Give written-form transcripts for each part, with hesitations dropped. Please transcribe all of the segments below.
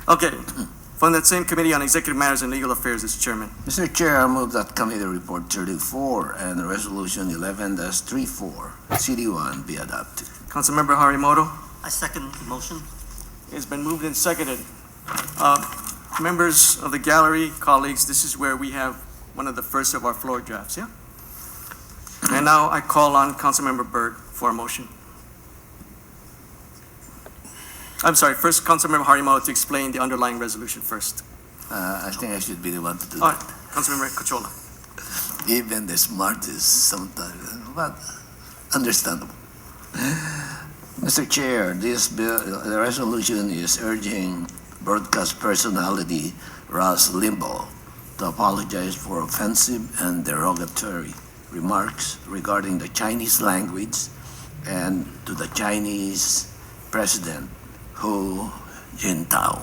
Okay, from that same Committee on Executive Matters and Legal Affairs, as Chairman. Mr. Chair, I move that Committee Report 34 and Resolution 11-34, CD1 be adopted. Councilmember Harimoto. I second the motion. It's been moved and seconded. Members of the gallery, colleagues, this is where we have one of the first of our floor drafts, yeah? And now I call on Councilmember Byrd for a motion. I'm sorry, first Councilmember Harimoto to explain the underlying resolution first. I think I should be the one to do All right, that. Councilmember Cachola. Even the smartest sometimes, but understandable. Mr. Chair, the resolution is urging broadcast personality Rush Limbaugh to apologize for offensive and derogatory remarks regarding the Chinese language and to the Chinese President Hu Jintao.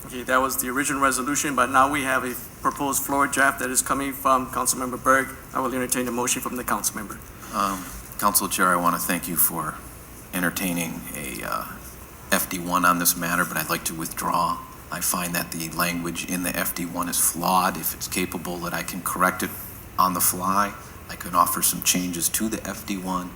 Okay, that was the original resolution, but now we have a proposed floor draft that is coming from Councilmember Berg. I will entertain a motion from the council member. Council Chair, I want to thank you for entertaining a FD1 on this matter, but I'd like to withdraw. I find that the language in the FD1 is flawed. If it's capable that I can correct it on the fly, I could offer some changes to the FD1,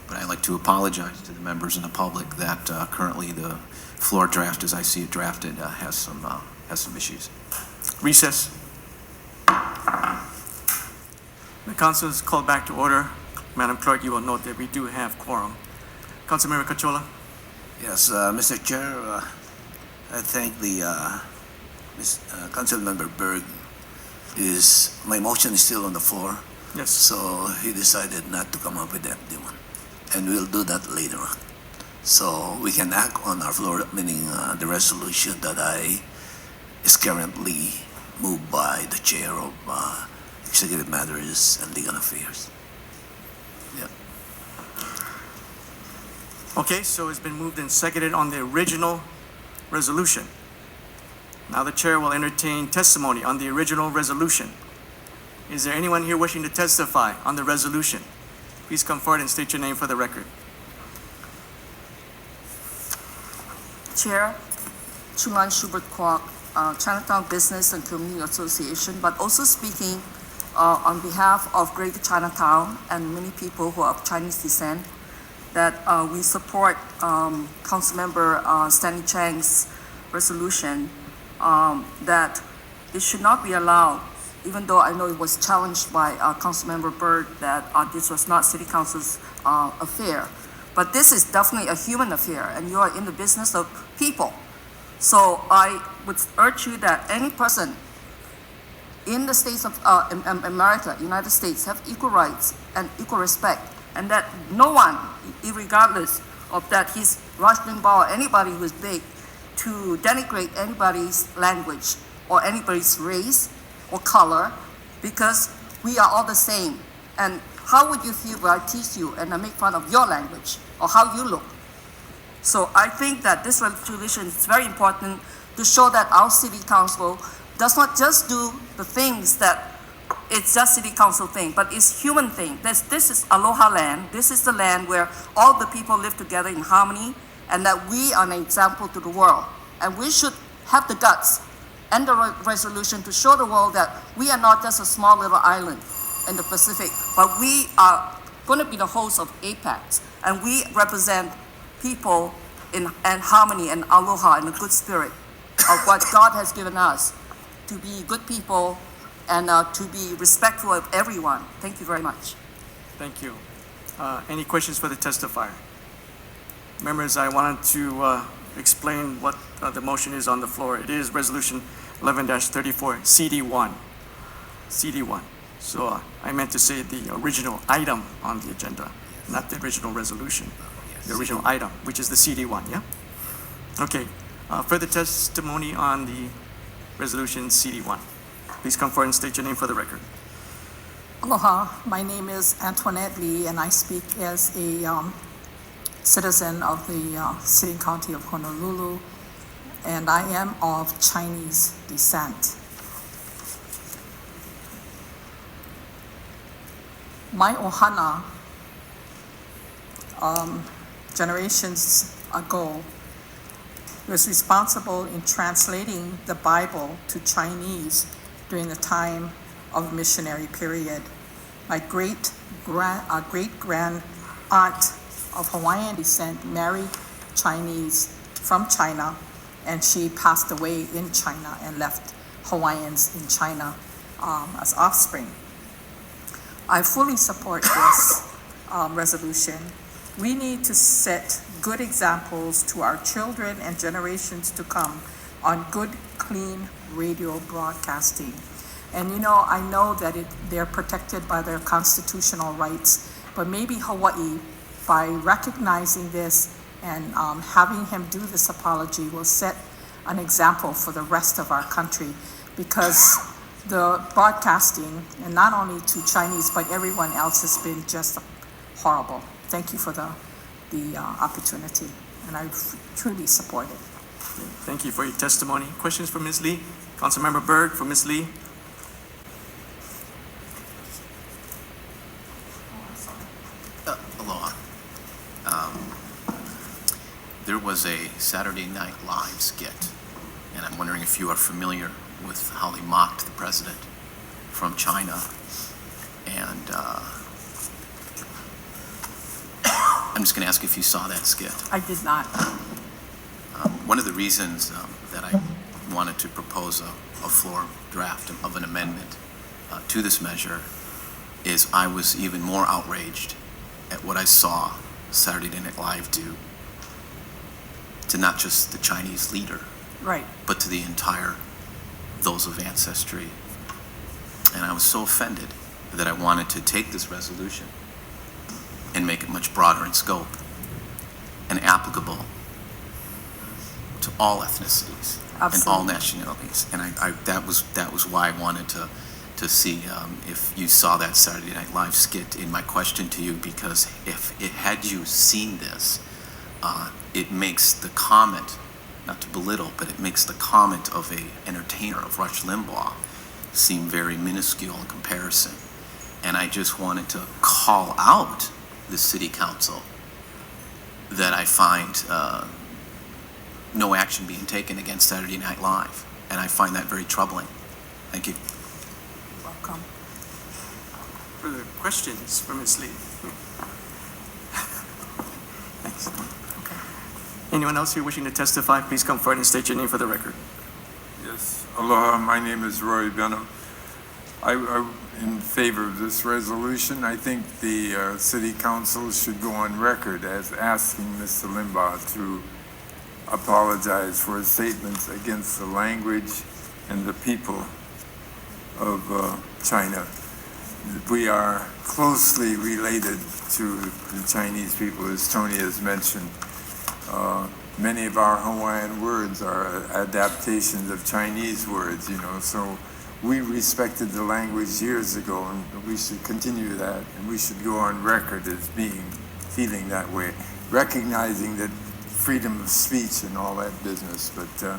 but I'd like to apologize to the members and the public that currently the floor draft, as I see it drafted, has some issues. Recess. The council is called back to order. Madam Clerk, you will note that we do have quorum. Councilmember Cachola. Yes, Mr. Chair, I thank the Councilmember Berg. My motion is still on the floor, Yes. so he decided not to come up with the FD1, and we'll do that later on. So we can act on our floor, meaning the resolution that is currently moved by the Chair of Executive Matters and Legal Affairs. Yeah. Okay, so it's been moved and seconded on the original resolution. Now the chair will entertain testimony on the original resolution. Is there anyone here wishing to testify on the resolution? Please come forward and state your name for the record. Chair, Chungan Schubert Kwok, Chinatown Business and Community Association, but also speaking on behalf of Greater Chinatown and many people who are of Chinese descent, that we support Councilmember Stanley Chang's resolution that it should not be allowed, even though I know it was challenged by Councilmember Byrd that this was not City Council's affair. But this is definitely a human affair, and you are in the business of people. So I would urge you that any person in the states of America, United States, have equal rights and equal respect, and that no one, regardless of that he's Rush Limbaugh or anybody who is big, to denigrate anybody's language or anybody's race or color, because we are all the same. And how would you feel when I teach you and I make fun of your language or how you look? So I think that this resolution is very important to show that our city council does not just do the things that it's just city council thing, but it's human thing. This is Aloha land. This is the land where all the people live together in harmony, and that we are an example to the world. And we should have the guts and the resolution to show the world that we are not just a small little island in the Pacific, but we are going to be the host of APEC, and we represent people in harmony and aloha and a good spirit of what God has given us to be good people and to be respectful of everyone. Thank you very much. Thank you. Any questions for the testifier? Members, I wanted to explain what the motion is on the floor. It is Resolution 11-34, CD1. CD1. So I meant to say the original item on the agenda, not the original resolution. The original item, which is the CD1, yeah? Okay. Further testimony on the resolution CD1. Please come forward and state your name for the record. Aloha, my name is Antoinette Lee, and I speak as a citizen of the city and county of Honolulu, and I am of Chinese descent. My ohana, generations ago, He was responsible in translating the Bible to Chinese during the time of missionary period. My great-grand aunt of Hawaiian descent married Chinese from China, and she passed away in China and left Hawaiians in China as offspring. I fully support this resolution. We need to set good examples to our children and generations to come on good, clean radio broadcasting. And I know that they're protected by their constitutional rights, but maybe Hawaii, by recognizing this and having him do this apology, will set an example for the rest of our country, because the broadcasting, and not only to Chinese, but everyone else, has been just horrible. Thank you for the opportunity, and I truly support it. Thank you for your testimony. Questions for Ms. Lee? Councilmember Berg for Ms. Lee. Aloha. There was a Saturday Night Live skit, and I'm wondering if you are familiar with how they mocked the president from China. And I'm just going to ask if you saw that skit. I did not. One of the reasons that I wanted to propose a floor draft of an amendment to this measure is I was even more outraged at what I saw Saturday Night Live do to not just the Chinese leader, Right. but to the entire those of ancestry. And I was so offended that I wanted to take this resolution and make it much broader in scope and applicable to all ethnicities and all Absolutely. nationalities. And that was why I wanted to see if you saw that Saturday Night Live skit in my question to you, because had you seen this, it makes the comment, not to belittle, but it makes the comment of a entertainer, of Rush Limbaugh, seem very minuscule in comparison. And I just wanted to call out the city council that I find no action being taken against Saturday Night Live. And I find that very troubling. Thank you. Welcome. Further questions for Ms. Lee? Thanks. Anyone else here wishing to testify, please come forward and state your name for the record. Yes, aloha, my name is Roy Benham. I'm in favor of this resolution. I think the city council should go on record as asking Mr. Limbaugh to apologize for his statements against the language and the people of China. We are closely related to the Chinese people, as Tony has mentioned. Many of our Hawaiian words are adaptations of Chinese words, so we respected the language years ago, and we should continue that, and we should go on record as feeling that way, recognizing that freedom of speech and all that business. But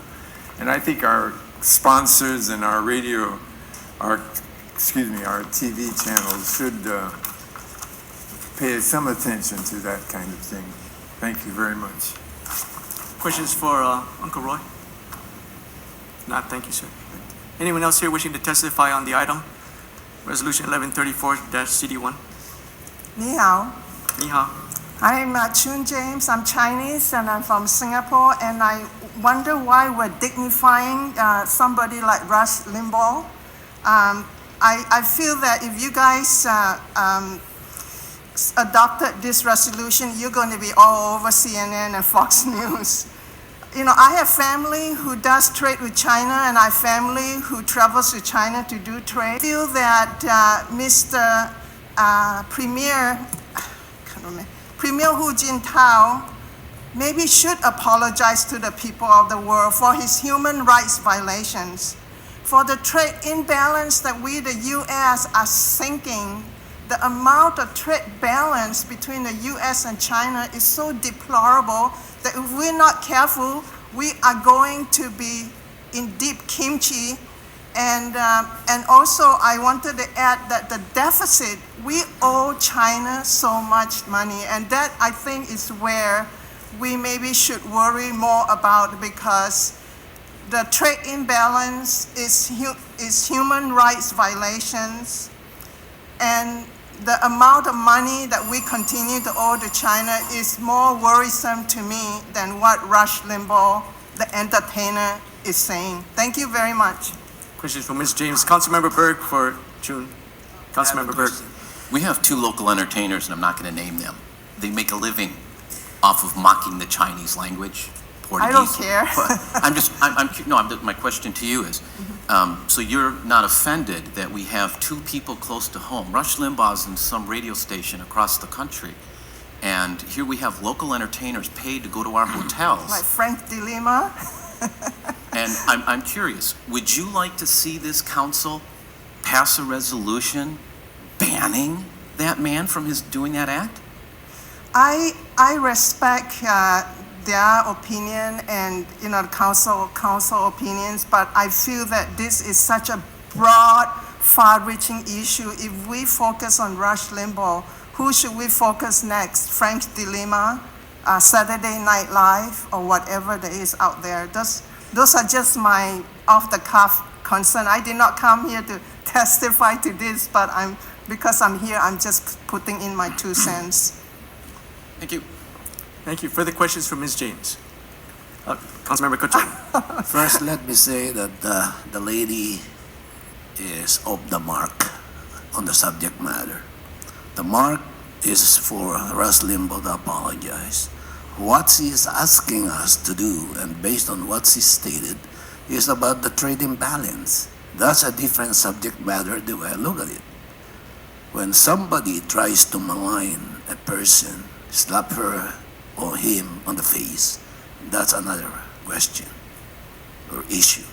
and I think our sponsors and our radio, our TV channels should pay some attention to that kind of thing. Thank you very much. Questions for Uncle Roy? Not, thank you, sir. Anyone else here wishing to testify on the item? Resolution 1134-CD1. Ni hao. Ni hao. I'm Chun James. I'm Chinese and I'm from Singapore. And I wonder why we're dignifying somebody like Rush Limbaugh. I feel that if you guys adopted this resolution, you're going to be all over CNN and Fox News. I have family who does trade with China, and I have family who travels to China to do trade. I feel that Mr. Premier Hu Jintao maybe should apologize to the people of the world for his human rights violations, for the trade imbalance that we, the U.S., are sinking. The amount of trade balance between the U.S. and China is so deplorable that if we're not careful, we are going to be in deep kimchi. And also, I wanted to add that the deficit, we owe China so much money. And that, I think, is where we maybe should worry more about, because the trade imbalance is human rights violations, and the amount of money that we continue to owe to China is more worrisome to me than what Rush Limbaugh, the entertainer, is saying. Thank you very much. Questions from Ms. James. Councilmember Berg for June. Councilmember Berg. We have two local entertainers, and I'm not going to name them. They make a living off of mocking the Chinese language. I don't care. My question to you is, so you're not offended that we have two people close to home? Rush Limbaugh's in some radio station across the country, and here we have local entertainers paid to go to our hotels. Like Frank DeLima. And I'm curious, would you like to see this council pass a resolution banning that man from doing that act? I respect their opinion and, council opinions, but I feel that this is such a broad, far-reaching issue. If we focus on Rush Limbaugh, who should we focus next? Frank DeLima, Saturday Night Live, or whatever there is out there? Those are just my off-the-cuff concern. I did not come here to testify to this, but because I'm here, I'm just putting in my 2 cents. Thank you. Thank you. Further questions from Ms. James. Councilmember Kochon. First, let me say that the lady is off the mark on the subject matter. The mark is for Rush Limbaugh to apologize. What she is asking us to do, and based on what she stated, is about the trade imbalance. That's a different subject matter the way I look at it. When somebody tries to malign a person, slap her or him on the face, that's another question or issue.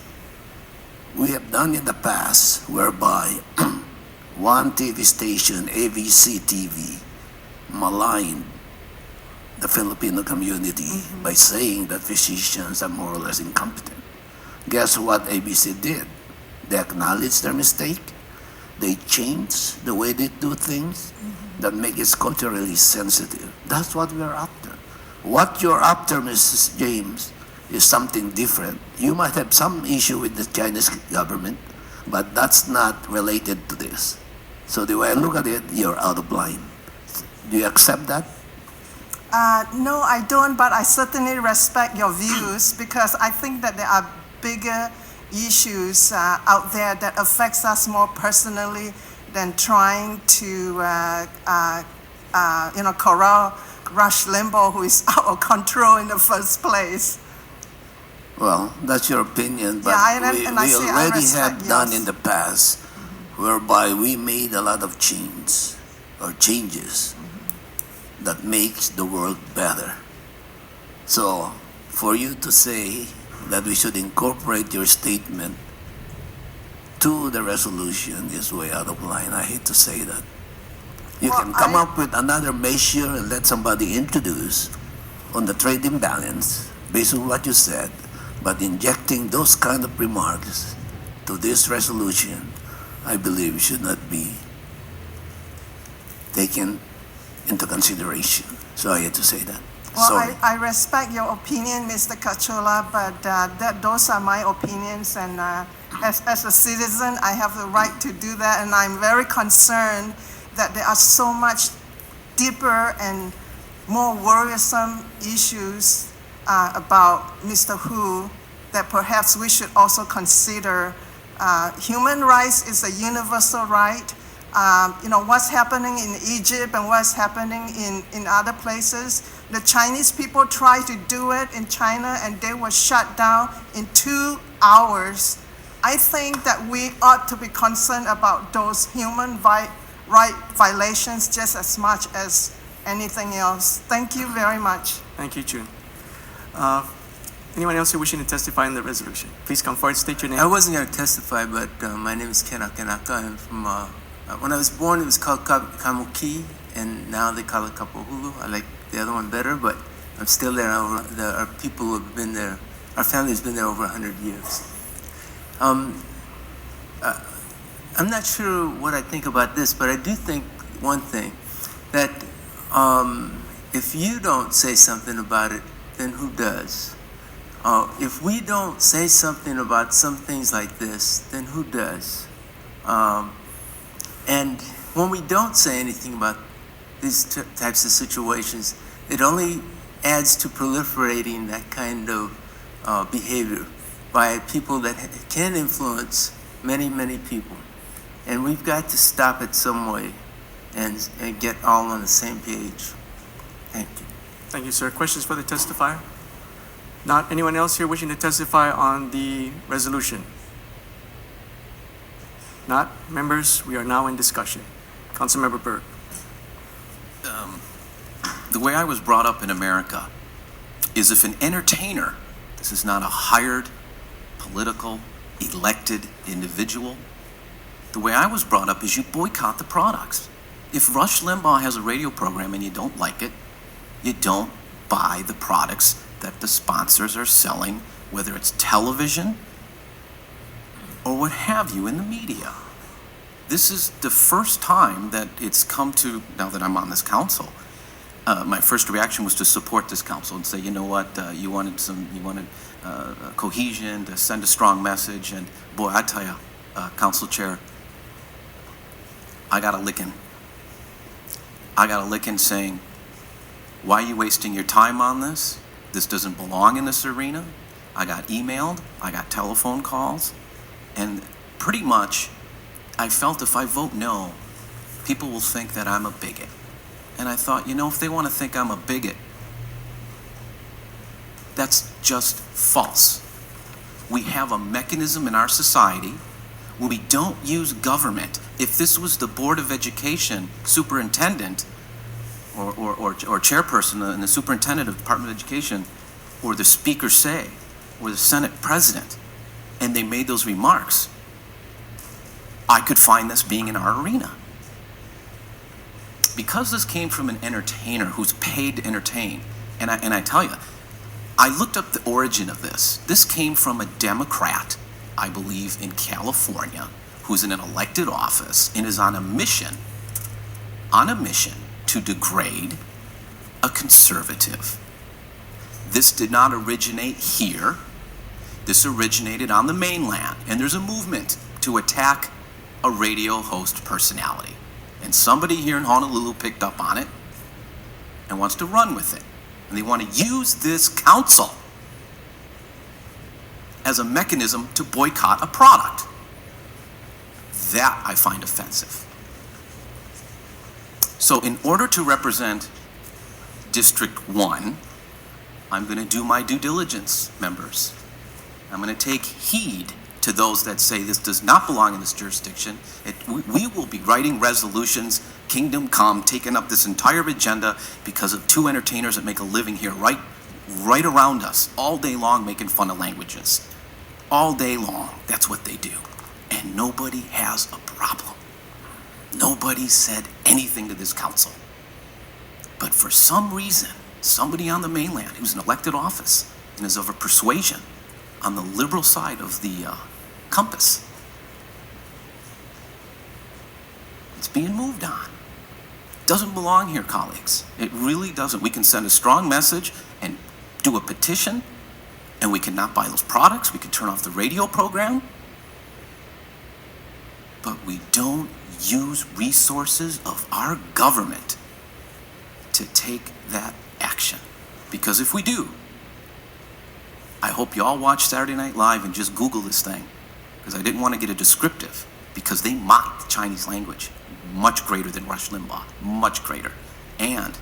We have done in the past whereby one TV station, ABC TV, maligned the Filipino community by saying that physicians are more or less incompetent. Guess what ABC did? They acknowledged their mistake. They changed the way they do things that make it culturally sensitive. That's what we're after. What you're after, Mrs. James, is something different. You might have some issue with the Chinese government, but that's not related to this. So the way I look at it, you're out of line. Do you accept that? No, I don't, but I certainly respect your views, because I think that there are bigger issues out there that affects us more personally than trying to corral Rush Limbaugh, who is out of control in the first place. Well, that's your opinion, but Yeah, we I already respect have done yours. in the past whereby we made a lot of changes that makes the world better. So for you to say that we should incorporate your statement to the resolution is way out of line. I hate to say that. You Well, can come up with another measure and let somebody introduce on the trade imbalance based on what you said, but injecting those kind of remarks to this resolution, I believe should not be taken into consideration. So I had to say that. Well, Sorry. I respect your opinion, Mr. Kachola, but those are my opinions, and as a citizen, I have the right to do that, and I'm very concerned that there are so much deeper and more worrisome issues about Mr. Hu that perhaps we should also consider. Human rights is a universal right. What's happening in Egypt and what's happening in other places. The Chinese people tried to do it in China and they were shut down in 2 hours. I think that we ought to be concerned about those human right violations just as much as anything else. Thank you very much. Thank you, June. Anyone else who wishing to testify in the resolution? Please come forward, state your name. I wasn't going to testify, but my name is Ken Akanaka. I'm from, when I was born, it was called Kamuki, and now they call it Kapohulu. I like the other one better, but I'm still there. Our people who have been there, our family's been there over 100 years. I'm not sure what I think about this, but I do think one thing, that if you don't say something about it, then who does? If we don't say something about some things like this, then who does? And when we don't say anything about these types of situations, it only adds to proliferating that kind of behavior by people that can influence many, many people. And we've got to stop it some way and get all on the same page. Thank you. Thank you, sir. Questions for the testifier? Not anyone else here wishing to testify on the resolution? Not? Members, we are now in discussion. Councilmember Byrd. The way I was brought up in America is if an entertainer, this is not a hired, political, elected individual, the way I was brought up is you boycott the products. If Rush Limbaugh has a radio program and you don't like it, you don't buy the products that the sponsors are selling, whether it's television or what have you in the media. This is the first time that it's come to, now that I'm on this council, my first reaction was to support this council and say, you know what, you wanted cohesion, to send a strong message, and boy, I tell you, Council Chair, I got a licking. I got a licking saying, why are you wasting your time on this? This doesn't belong in this arena. I got emailed, I got telephone calls, and pretty much I felt if I vote no, people will think that I'm a bigot. And I thought, you know, if they want to think I'm a bigot, that's just false. We have a mechanism in our society where we don't use government. If this was the Board of Education superintendent or chairperson and the superintendent of the Department of Education, or the Speaker say, or the Senate president, and they made those remarks, I could find this being in our arena. Because this came from an entertainer who's paid to entertain, and I tell you, I looked up the origin of this. This came from a Democrat, I believe, in California, who's in an elected office and is on a mission to degrade a conservative. This did not originate here. This originated on the mainland, and there's a movement to attack a radio host personality. And somebody here in Honolulu picked up on it and wants to run with it. And they want to use this council as a mechanism to boycott a product. That I find offensive. So in order to represent District 1, I'm going to do my due diligence, members. I'm going to take heed to those that say this does not belong in this jurisdiction. We will be writing resolutions, kingdom come, taking up this entire agenda because of two entertainers that make a living here right around us all day long, making fun of languages. All day long, that's what they do. And nobody has a problem. Nobody said anything to this council. But for some reason, somebody on the mainland who's in elected office and is of a persuasion on the liberal side of the compass, it's being moved on. Doesn't belong here, colleagues. It really doesn't. We can send a strong message and do a petition, and we cannot buy those products. We can turn off the radio program, but we don't use resources of our government to take that action. Because if we do, I hope you all watch Saturday Night Live and just Google this thing, because I didn't want to get a descriptive, because they mocked the Chinese language much greater than Rush Limbaugh, much greater. And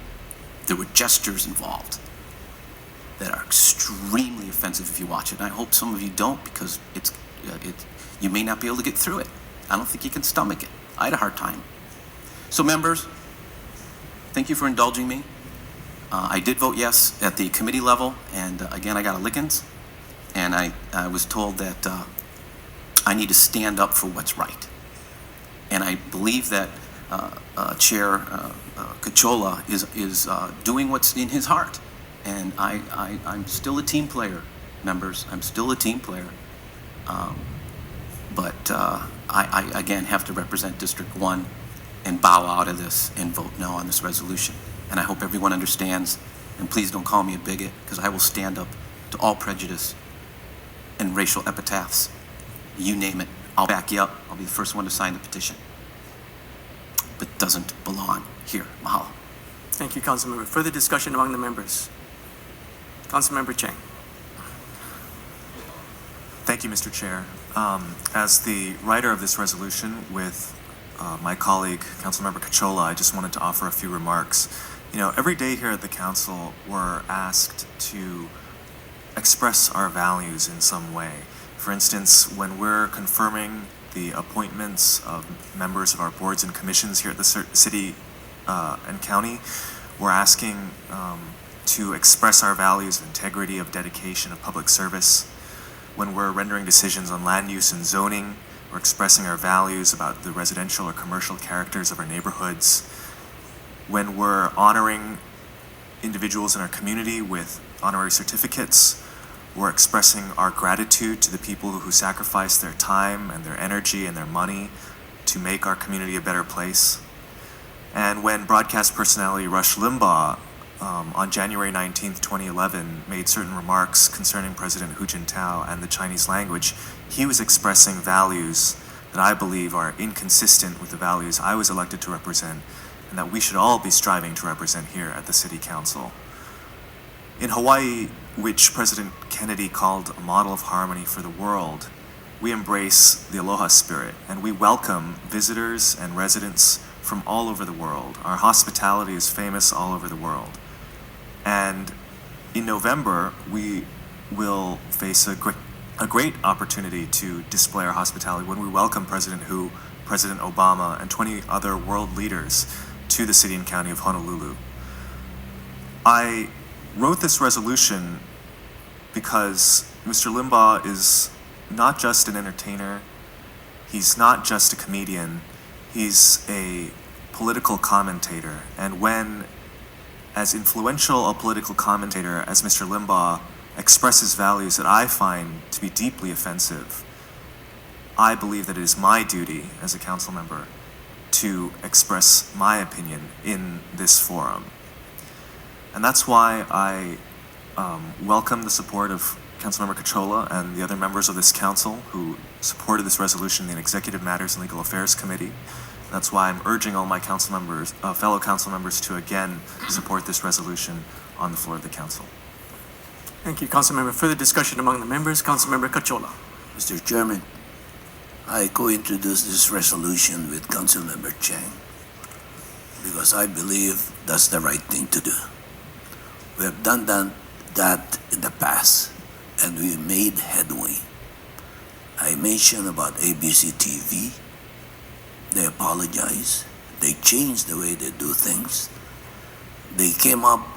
there were gestures involved that are extremely offensive if you watch it. And I hope some of you don't, because you may not be able to get through it. I don't think you can stomach it. I had a hard time. So members, thank you for indulging me. I did vote yes at the committee level, and again, I got a lickings, and I was told that I need to stand up for what's right. And I believe that Chair Cachola is doing what's in his heart. And I'm still a team player, members. I'm still a team player. But I again have to represent District 1 and bow out of this and vote no on this resolution. And I hope everyone understands And please don't call me a bigot, because I will stand up to all prejudice and racial epitaphs. You name it, I'll back you up. I'll be the first one to sign the petition. But it doesn't belong here. Mahalo. Thank you, Councilmember. Further discussion among the members? Councilmember Chang. Thank you, Mr. Chair. As the writer of this resolution with my colleague, Councilmember Cachola, I just wanted to offer a few remarks. You know, every day here at the council, we're asked to express our values in some way. For instance, when we're confirming the appointments of members of our boards and commissions here at the city and county, we're asking to express our values of integrity, of dedication, of public service. When we're rendering decisions on land use and zoning, we're expressing our values about the residential or commercial characters of our neighborhoods. When we're honoring individuals in our community with honorary certificates, we're expressing our gratitude to the people who sacrifice their time and their energy and their money to make our community a better place. And when broadcast personality Rush Limbaugh on January 19th, 2011, made certain remarks concerning President Hu Jintao and the Chinese language, he was expressing values that I believe are inconsistent with the values I was elected to represent and that we should all be striving to represent here at the City Council. In Hawaii, which President Kennedy called a model of harmony for the world, we embrace the Aloha spirit and we welcome visitors and residents from all over the world. Our hospitality is famous all over the world. And in November, we will face a great opportunity to display our hospitality when we welcome President Hu, President Obama, and 20 other world leaders to the city and county of Honolulu. I wrote this resolution because Mr. Limbaugh is not just an entertainer, he's not just a comedian, he's a political commentator. And when, as influential a political commentator as Mr. Limbaugh expresses values that I find to be deeply offensive, I believe that it is my duty as a council member to express my opinion in this forum. And that's why I welcome the support of Councilmember Cachola and the other members of this council who supported this resolution in the Executive Matters and Legal Affairs Committee. That's why I'm urging all my council members, fellow council members, to again support this resolution on the floor of the council. Thank you, Councilmember. Further discussion among the members? Councilmember Cachola. Mr. Chairman, I co-introduced this resolution with Councilmember Chang because I believe that's the right thing to do. We have done that in the past and we made headway. I mentioned about ABC TV. They apologized. They changed the way they do things. They came up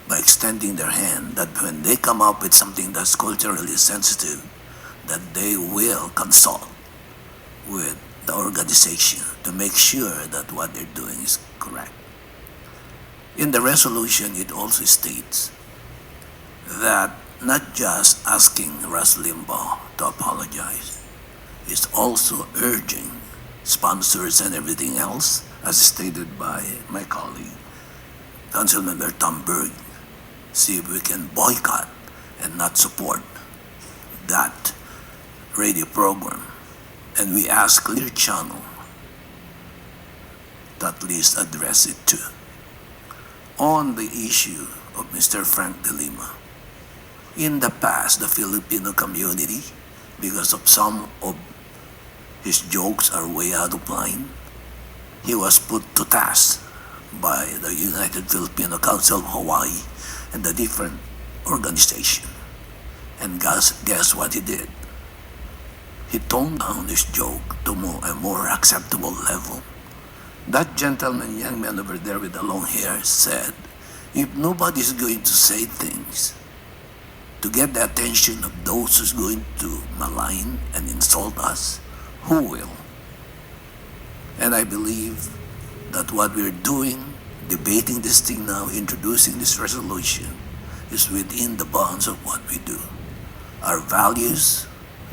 by extending their hand that when they come up with something that's culturally sensitive, that they will consult with the organization to make sure that what they're doing is correct. In the resolution, it also states that not just asking Rush Limbaugh to apologize, it's also urging sponsors and everything else, as stated by my colleague, Councilmember Tom Berg, see if we can boycott and not support that radio program. And we ask Clear Channel to at least address it too. On the issue of Mr. Frank De Lima, in the past, the Filipino community, because of some of his jokes are way out of line, he was put to task by the United Filipino Council of Hawaii and the different organizations. And guess what he did? He toned down his joke to a more acceptable level. That gentleman, young man over there with the long hair, said, if nobody's going to say things to get the attention of those who's going to malign and insult us, who will? And I believe that what we're doing, debating this thing now, introducing this resolution, is within the bounds of what we do. Our values,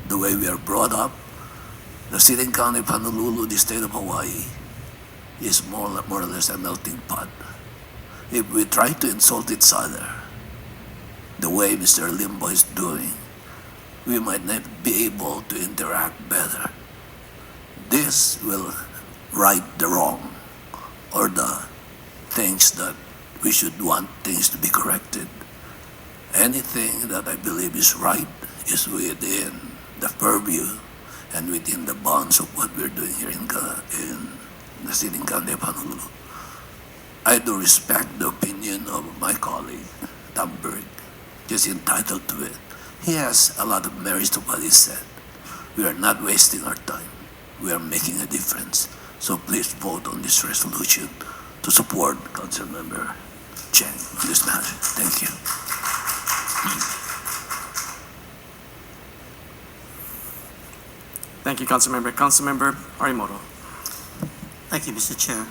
the way we are brought up, the city and county of Honolulu, the state of Hawaii, is more or less a melting pot. if we try to insult each other the way Mr. Limbaugh is doing, we might not be able to interact better. This will right the wrong or the things that we should want things to be corrected. Anything that I believe is right is within the purview and within the bounds of what we're doing here in the city county of Honolulu. I do respect the opinion of my colleague, Tom Berg. He's entitled to it. He has a lot of merits to what he said. We are not wasting our time. We are making a difference. So please vote on this resolution to support Councilmember Chang on this matter. Thank you. Thank you, Councilmember. Councilmember Araimoto. Thank you, Mr. Chair.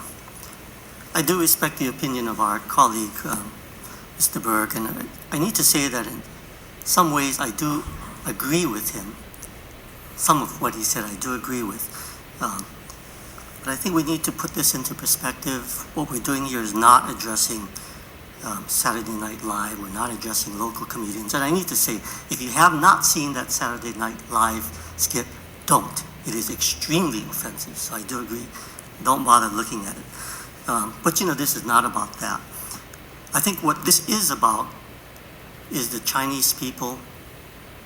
I do respect the opinion of our colleague, Mr. Berg, and I need to say that in some ways I do agree with him. Some of what he said I do agree with. But I think we need to put this into perspective. What we're doing here is not addressing Saturday Night Live. We're not addressing local comedians. And I need to say, if you have not seen that Saturday Night Live skit, don't. It is extremely offensive, so I do agree. Don't bother looking at it. But this is not about that. I think what this is about is the Chinese people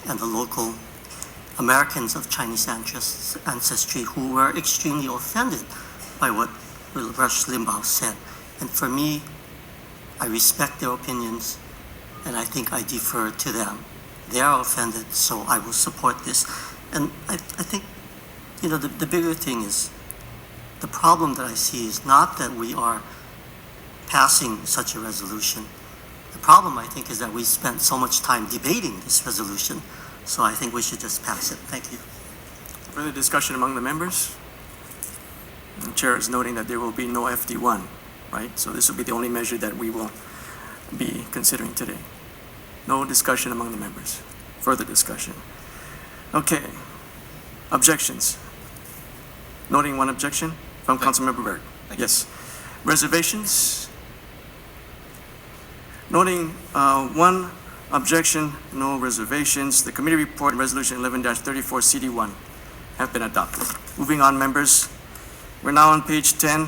and the local Americans of Chinese ancestry who were extremely offended by what Rush Limbaugh said. And for me, I respect their opinions, and I think I defer to them. They are offended, so I will support this. And I think, the bigger thing is, the problem that I see is not that we are passing such a resolution. The problem, I think, is that we spent so much time debating this resolution, so I think we should just pass it. Thank you. Further discussion among the members? The chair is noting that there will be no FD1, right? So this will be the only measure that we will be considering today. No discussion among the members. Further discussion. Okay. Objections? Noting one objection from Councilmember Berg. Yes. Reservations? Noting one objection, no reservations. The committee report and resolution 11-34 CD1 have been adopted. Moving on, members. We're now on page 10.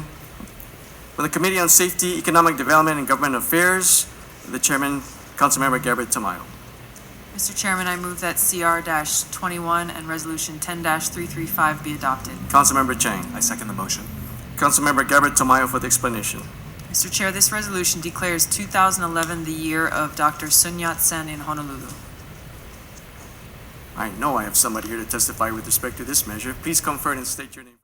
For the Committee on Safety, Economic Development, and Government Affairs, the Chairman, Councilmember Gabbard Tamayo. Mr. Chairman, I move that CR-21 and Resolution 10-335 be adopted. Councilmember Chang. I second the motion. Councilmember Gabbard Tamayo for the explanation. Mr. Chair, this resolution declares 2011 the year of Dr. Sun Yat-sen in Honolulu. I know I have somebody here to testify with respect to this measure. Please come forward and state your name.